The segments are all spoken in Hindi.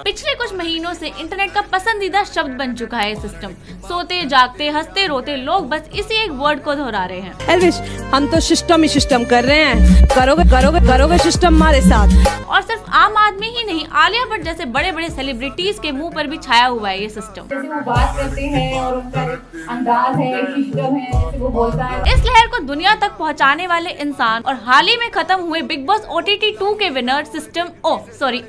पिछले कुछ महीनों से इंटरनेट का पसंदीदा शब्द बन चुका है सिस्टम। सोते जागते हंसते रोते लोग बस इसी एक वर्ड को दोहरा रहे हैं। एल्विश, हम तो सिस्टम ही सिस्टम कर रहे हैं, करोगे सिस्टम हमारे साथ। और सिर्फ आम आदमी ही नहीं, आलिया भट्ट जैसे बड़े बड़े सेलिब्रिटीज के मुंह पर भी छाया हुआ है ये सिस्टम। जैसे वो बात करते हैं और उनका अंदाज है, सिस्टम है, जैसे वो बोलता है। इस लहर को दुनिया तक पहुंचाने वाले इंसान और हाल ही में खत्म हुए बिग बॉस OTT 2 के विनर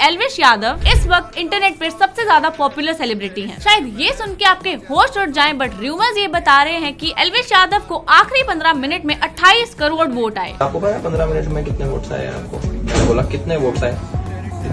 एल्विश यादव इस वक्त इंटरनेट पर सबसे ज्यादा पॉपुलर सेलिब्रिटी हैं। शायद ये सुन के आपके होश उड़ जाएं, बट रूमर्स ये बता रहे हैं कि एल्विश यादव को आखिरी 15 मिनट में 28 करोड़ वोट आए। आपको पता है 15 मिनट में कितने वोट्स आए? आपको मैंने बोला कितने वोट्स आए?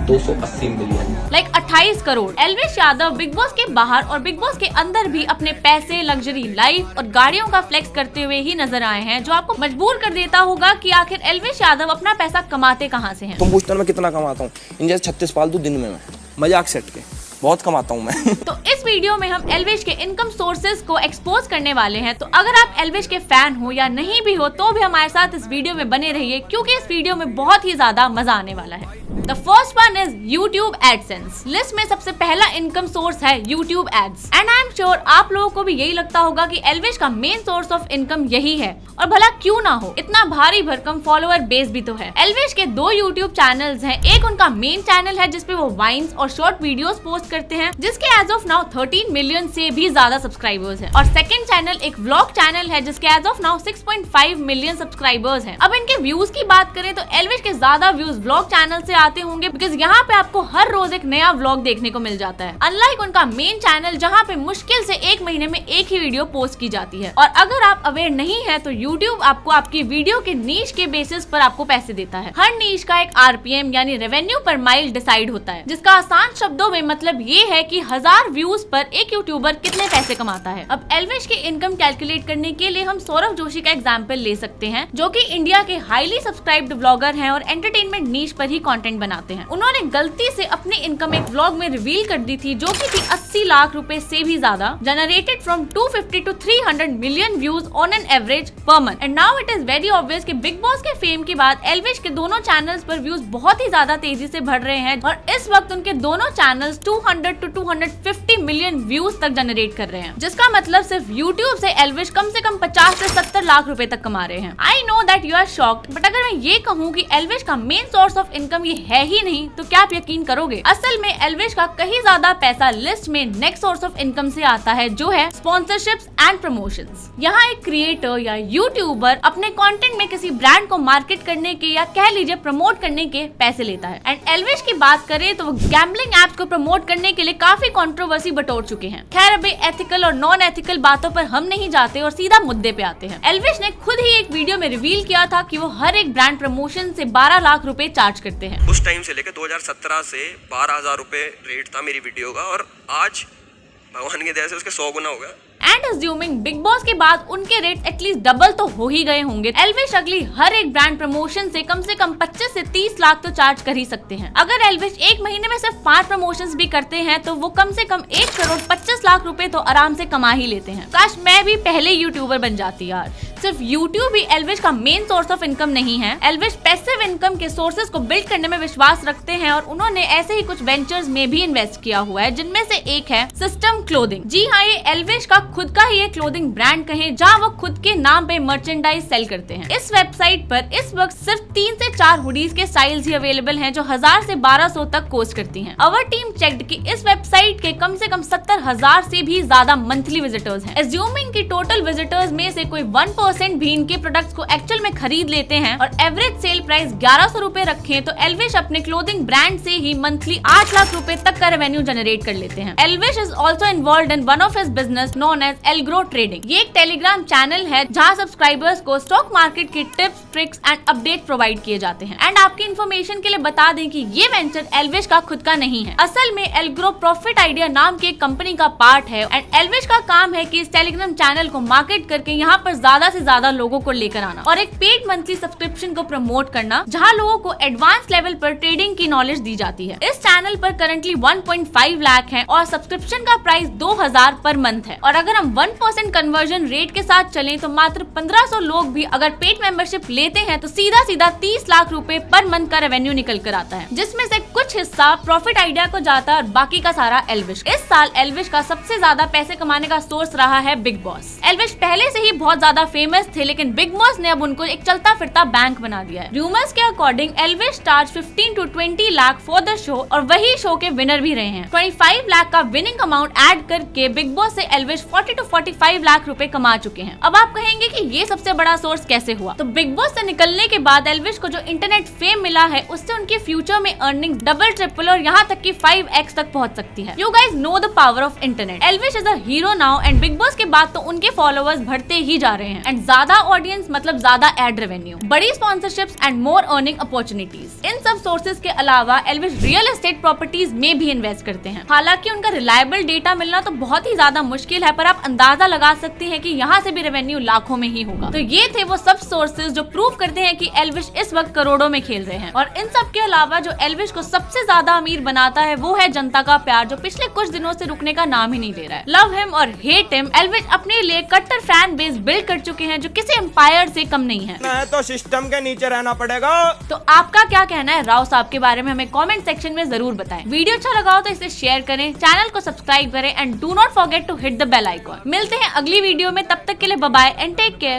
280 million. 28 crore. Elvish Yadav big boss के बाहर और बिग बॉस के अंदर भी अपने पैसे, लग्जरी लाइफ और गाड़ियों का फ्लेक्स करते हुए ही नजर आए हैं, जो आपको मजबूर कर देता होगा कि आखिर एल्विश यादव अपना पैसा कमाते कहां से हैं। तुम पूछते हो मैं कितना कमाता हूँ? इन जैसे 36 फालतू दिन में मैं मजाक सेट के बहुत कमाता हूँ मैं। तो इस वीडियो में हम एल्विश के इनकम सोर्सेज को एक्सपोज करने वाले हैं। तो अगर आप एल्विश के फैन हो या नहीं भी हो तो भी हमारे साथ इस वीडियो में बने रहिए, क्योंकि इस वीडियो में बहुत ही ज्यादा मजा आने वाला है। The first one is YouTube AdSense। List में सबसे पहला इनकम सोर्स है YouTube Ads। And I am sure आप लोगों को भी यही लगता होगा कि एल्विश का मेन सोर्स ऑफ इनकम यही है, और भला क्यों ना हो, इतना भारी भरकम फॉलोअर बेस भी तो है। एल्विश के 2 YouTube चैनल्स हैं। एक उनका मेन चैनल है जिसपे वो वाइन्स और शॉर्ट वीडियोस पोस्ट करते हैं, जिसके एज ऑफ नाउ 13 मिलियन से भी ज्यादा सब्सक्राइबर्स हैं। और सेकंड चैनल एक व्लॉग चैनल है जिसके as of now 6.5 million subscribers हैं। अब इनके व्यूज की बात करें तो एल्विश के ज्यादा व्यूज व्लॉग चैनल से आते होंगे, बिकॉज यहाँ पे आपको हर रोज एक नया व्लॉग देखने को मिल जाता है, अनलाइक उनका मेन चैनल जहाँ पे मुश्किल से एक महीने में एक ही वीडियो पोस्ट की जाती है। और अगर आप अवेयर नहीं है तो YouTube आपको आपकी वीडियो के नीश के बेसिस पर आपको पैसे देता है। हर नीश का एक RPM यानी रेवेन्यू पर माइल डिसाइड होता है, जिसका आसान शब्दों में मतलब ये है कि 1000 व्यूज पर एक यूट्यूबर कितने पैसे कमाता है। अब एल्विश की इनकम कैलकुलेट करने के लिए हम सौरभ जोशी का एग्जाम्पल ले सकते हैं, जो कि इंडिया के हाईली सब्सक्राइब्ड ब्लॉगर हैं और एंटरटेनमेंट नीश पर ही कंटेंट बनाते हैं। उन्होंने गलती से अपनी इनकम एक व्लॉग में रिवील कर दी थी, जो कि थी 80 लाख रुपए से भी ज्यादा, generated from 250 to 300 million views on an average per month. And now it is very obvious कि बिग बॉस के फेम के बाद एल्विश के दोनों चैनल्स पर व्यूज बहुत ही ज्यादा तेजी से बढ़ रहे हैं, और इस वक्त उनके दोनों चैनल्स 200 to 250 मिलियन व्यूज तक जनरेट कर रहे हैं, जिसका मतलब सिर्फ यूट्यूब से एल्विश कम से कम 50 से 70 लाख रुपए तक कमा रहे हैं। I know that you are shocked, but अगर मैं ये कहूँ कि एल्विश का मेन सोर्स ऑफ इनकम ये है ही नहीं, तो क्या आप यकीन करोगे? असल में एल्विश का कहीं ज्यादा पैसा लिस्ट में नेक्स्ट सोर्स ऑफ इनकम से आता है, जो है स्पॉन्सरशिप्स एंड प्रमोशंस। यहाँ एक क्रिएटर या यूट्यूबर अपने कंटेंट में किसी ब्रांड को मार्केट करने के या कह लीजिए प्रमोट करने के पैसे लेता है। एंड एल्विश की बात करें तो वो गैम्बलिंग एप्स को प्रमोट करने के लिए काफी कंट्रोवर्सी बटोर चुके हैं। खैर, अभी एथिकल और नॉन एथिकल बातों पर हम नहीं जाते और सीधा मुद्दे पे आते हैं। एल्विश ने खुद ही एक वीडियो में रिवील किया था कि वो हर एक ब्रांड प्रमोशन से 12 लाख रुपए चार्ज करते हैं। उस टाइम से लेकर 2017 से 12,000 रुपए रेट था मेरी वीडियो का, और आज भगवान की दया से उसके 100 गुना हो गया। एंड अज्यूमिंग बिग बॉस के बाद उनके रेट एटलीस्ट डबल तो हो ही गए होंगे, एल्विश अगली हर एक ब्रांड प्रमोशन से कम 25 से 30 लाख तो चार्ज कर ही सकते हैं। अगर एल्विश एक महीने में सिर्फ 5 प्रमोशंस भी करते हैं तो वो कम से कम 1 करोड़ 25 लाख रुपए तो आराम से कमा ही लेते हैं। काश मैं भी पहले यूट्यूबर बन जाती यार। सिर्फ यूट्यूब ही एल्विश का मेन सोर्स ऑफ इनकम नहीं है। एल्विश पैसिव इनकम के सोर्सेज को बिल्ड करने में विश्वास रखते हैं, और उन्होंने ऐसे ही कुछ वेंचर्स में भी इन्वेस्ट किया हुआ है, जिनमें से एक है सिस्टम क्लोथिंग। जी हाँ, ये एल्विश का खुद का ही एक क्लोथिंग ब्रांड कहें, जहाँ वो खुद के नाम पे मर्चेंडाइज सेल करते हैं। इस वेबसाइट पर इस वक्त सिर्फ 3 से 4 हुडीज के स्टाइल्स ही अवेलेबल हैं, जो 1000 से 1200 तक कॉस्ट करती हैं। अवर टीम चेक्ड कि इस वेबसाइट के कम से कम 70,000 से भी ज्यादा मंथली विजिटर्स हैं। एज्यूमिंग कि टोटल विजिटर्स में से कोई 1% भी इनके प्रोडक्ट्स को एक्चुअल में खरीद लेते हैं और एवरेज सेल प्राइस 1100 रुपए रखें, तो एल्विश अपने क्लोथिंग ब्रांड से ही मंथली 8 लाख रुपए तक का रेवेन्यू जनरेट कर लेते हैं। Elvish is also involve in one of his business known as Elgro trading. ये एक टेलीग्राम चैनल है जहां सब्सक्राइबर्स को स्टॉक मार्केट की tips, tricks and update provide किए जाते हैं। एंड आपकी इन्फॉर्मेशन के लिए बता दें कि ये वेंचर एल्विश का खुद का नहीं है। असल में एल्ग्रो प्रॉफिट आइडिया नाम की एक कंपनी का पार्ट है, एंड एल्विश का काम है कि इस टेलीग्राम चैनल को मार्केट करके यहाँ पर ज्यादा से ज्यादा लोगों को लेकर आना और एक पेड मंथली सब्सक्रिप्शन को प्रमोट करना, जहाँ लोगों को एडवांस लेवल पर ट्रेडिंग की नॉलेज दी जाती है। इस चैनल पर करंटली 1.5 लाख है और सब्सक्रिप्शन का प्राइस 2000 पर मंथ है। और अगर अगर हम 1% कन्वर्जन रेट के साथ चलें तो मात्र 1500 लोग भी अगर पेड मेंबरशिप लेते हैं तो सीधा सीधा 30 लाख रुपए पर मंथ का रेवेन्यू निकल कर आता है, जिसमें से कुछ हिस्सा प्रॉफिट आइडिया को जाता है और बाकी का सारा एल्विश। इस साल एल्विश का सबसे ज्यादा पैसे कमाने का सोर्स रहा है बिग बॉस। एल्विश पहले से ही बहुत ज्यादा फेमस थे, लेकिन बिग बॉस ने अब उनको एक चलता फिरता बैंक बना दिया है। रूमर्स के according Elvish charge 15 to 20 lakh for the show और वही शो के विनर भी रहे हैं। 25 लाख का विनिंग अमाउंट ऐड करके बिग बॉस से एल्विश 40 to 45 लाख रुपए कमा चुके हैं। अब आप कहेंगे कि ये सबसे बड़ा सोर्स कैसे हुआ? तो बिग बॉस से निकलने के बाद एल्विश को जो इंटरनेट फेम मिला है उससे उनके फ्यूचर में अर्निंग डबल ट्रिपल और यहाँ तक कि 5x तक पहुंच सकती है। You guys know the power of internet. Elvish is a hero now and big boss के बाद तो उनके फॉलोअर्स बढ़ते ही जा रहे हैं एंड ज्यादा ऑडियंस मतलब ज्यादा एड रेवेन्यू, बड़ी sponsorships and more earning opportunities. इन सब सोर्सेज के अलावा एल्विश रियल एस्टेट प्रॉपर्टीज में भी इन्वेस्ट करते हैं। हालांकि उनका रिलायबल डेटा मिलना तो बहुत ही ज्यादा मुश्किल है, पर आप अंदाजा लगा सकते हैं कि यहाँ से भी रेवेन्यू लाखों में ही होगा। तो ये थे वो सब सोर्सेज जो प्रूव करते हैं कि एल्विश इस वक्त करोड़ों में खेल रहे हैं। और इन सब के अलावा जो एल्विश को सबसे ज्यादा अमीर बनाता है वो है जनता का प्यार, जो पिछले कुछ दिनों से रुकने का नाम ही नहीं ले रहा है। लव हिम और हेट हिम, एल्विश अपने लिए कट्टर फैन बेस बिल्ड कर चुके हैं जो किसी एम्पायर से कम नहीं है। तो सिस्टम के नीचे रहना पड़ेगा। तो आपका क्या कहना है राव साहब के बारे में हमें कमेंट सेक्शन में जरूर बताएं। वीडियो अच्छा लगा हो तो इसे शेयर करें, चैनल को सब्सक्राइब करें and do not forget to hit the bell icon. मिलते हैं अगली वीडियो में, तब तक के लिए bye bye and take care.